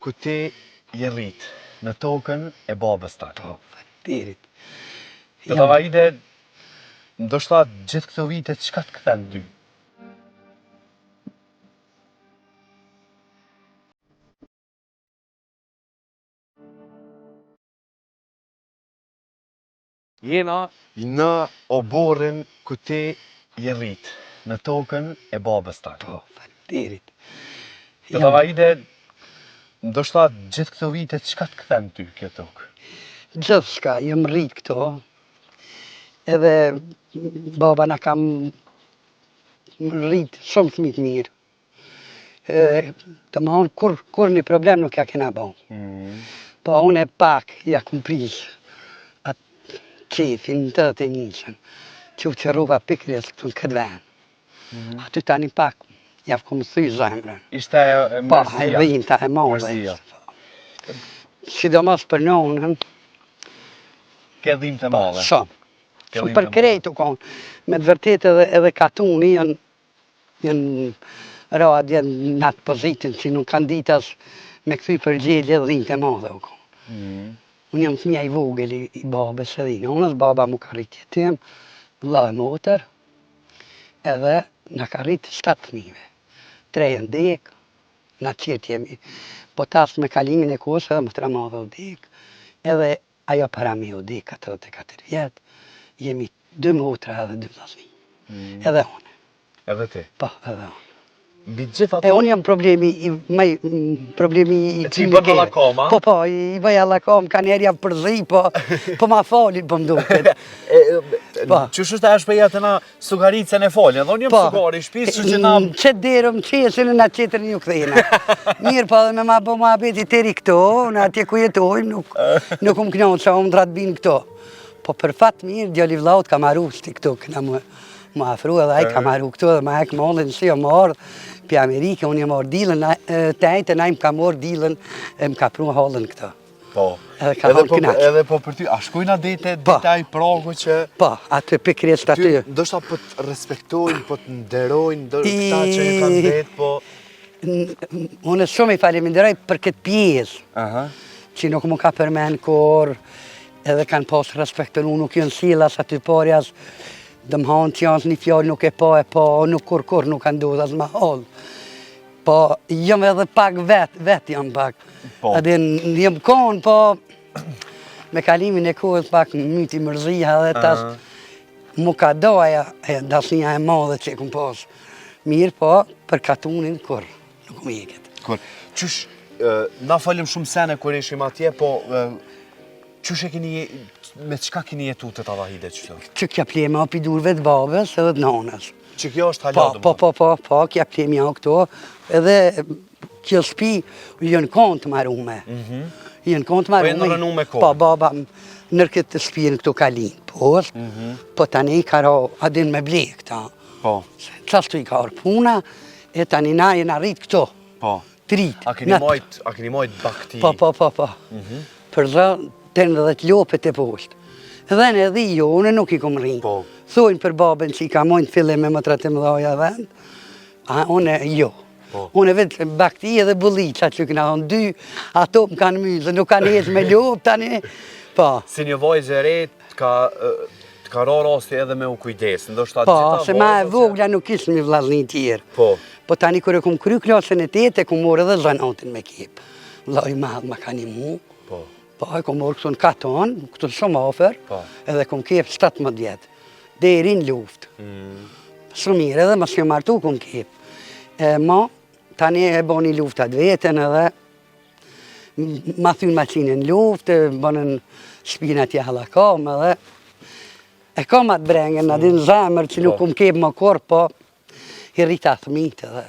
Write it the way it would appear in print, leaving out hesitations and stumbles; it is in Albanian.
ku ti je rrit në tokën e babës tanë. Po, faleminderit. Te Tavahide, ndoshta gjithë këto vite çka të kthen ty? Jena në oborrin ku ti je rrit në tokën e babës tanë. Po, faleminderit. Te Tavahide, ndoshta gjithë këto vite çka të kthen ty kjo tokë? Gjithçka, jam rrit këto. Edhe baba na kam rrit shumë fëmijë të mirë. Domthon kur një problem nuk ja kena bo. Po unë pak ja kum prish atë qefin të të njëshën, që u qërova pikres këtu në këtë ven. Aty tani pak ja kum thy zemrën. Ishte e Po, e mërzia. dhinta e madhe. Mërzia. Sidomos për nonën, Ke dhimbje të madhe. shumë. Ke Shumë dhimbje për të krejt u konë. Me të vërtet edhe katuni janë rad, janë në atë pozitin që nuk kanë ditas me këthy përgjegje dhe dhimbje të madhe u konë. Unë jam fëmija i vogël i babës edhe i nonës, baba mu ka rrit jetim, vëlla e motër, edhe na ka rrit 7 fëmijëve. 3 janë dek, na qëtë jemi. Po tas me kalimin e kohës edhe më të madhe u dek, edhe ajo para mi u dek 44 vjetë, jemi 2 motra edhe 2 vllazëri. Edhe unë. Edhe ti. Po, edhe unë. Mbi gjithë E ato. unë jam problemi i Ti bën allakoma? Po, i bëj allakom, ka njerë jam përzi, po ma falin, po mduket. Po. Qysh është e shpeja të na sugaricën e folja, dhe unë jam sugari i shtëpisë, që na... Qëtë derëm qesin e na qetërin ju këthina. Mirë po dhe me ma bo ma beti teri këto, në atje ku jetojmë, nuk më knonë që unë drat binë këto. Po për fatë mirë, djali vlaut ka maru shti këto, këna më afru edhe aj ka maru këto, dhe ma e këmollin si jo më ardhë, për Amerike, unë jë morë dilën, tajtë, na im ka morë dilën, më ka pru halën këto. Po. Edhe po për ty, a shkojna dete taj pragu që... Po, atë pikresht aty. Ndoshta po të respektojnë, po të nderojnë, këta që ju kanë detë, po... Unë shumë i faleminderoj për këtë pjesë, që nuk mu ka përmen kur, edhe kanë posë respektën, unë nuk jënë silas aty porjas, dëmëhan që janë një fjallë nuk e po, nuk kur nuk kanë duhet as ma hollë. Po, jam edhe pak vet jam pak. Edhe jam konë, po, me kalimin e kohës pak myti mërzia edhe tas, mu ka doja dasnia e madhe që e kum posë. Mirë, po, për katunin kur, nuk më jeket. Kur, qysh, na falim shumë sene kur ishim atje, po, qysh e keni, me qka keni jetu të Tavahide qëto? Që kja plema o pidurve të babës edhe të nonës. Që kjo është haladë? Po, kja plemja o këto, edhe kjo spi jënë konë të marume. Jënë konë të marume. Po e në rënume kohë? Po, baba nër këtë spirën këto kalin, po tani i karo adin me blek ta. Po. Qastu i ka orë puna, e tani na e në rritë këto. Po. Trit. A keni mojt bakti? Po. Për zë, të në dhe të lopet e poshtë. Dhe në edhe jo, unë nuk i kom rrinë. Po. Thojnë për babën që i ka mojnë fillim me më 13 mëdhaja vend, unë jo. Unë e vetë bakti edhe bulliqa që këna thonë 2, ato më kanë myzë, nuk kanë jetë me lopë tani. Po. Si një vojzë e re të ka ro rosti edhe me u kujdes, ndoshta Po, se ma e vogla nuk ishë një vllazni tjerë. Po tani kërë kum kry klasën e 8, e kum morë edhe zanatin me kip. Vllai madh ma ka një mu. Po, e kum morë këtu në katon, këtu shumë afer, edhe kum kip 17 vjetë. Deri në luftë. Shumë mirë, edhe ma s'jo martu kum kip. Ma, tani e bo një luftat vetën edhe, ma thynë maqinë në luftë, bonën shpinat jahla kam edhe, e kam atë brengen, adin zemër që nuk kum kip më korë, po, i rrita thëmit edhe.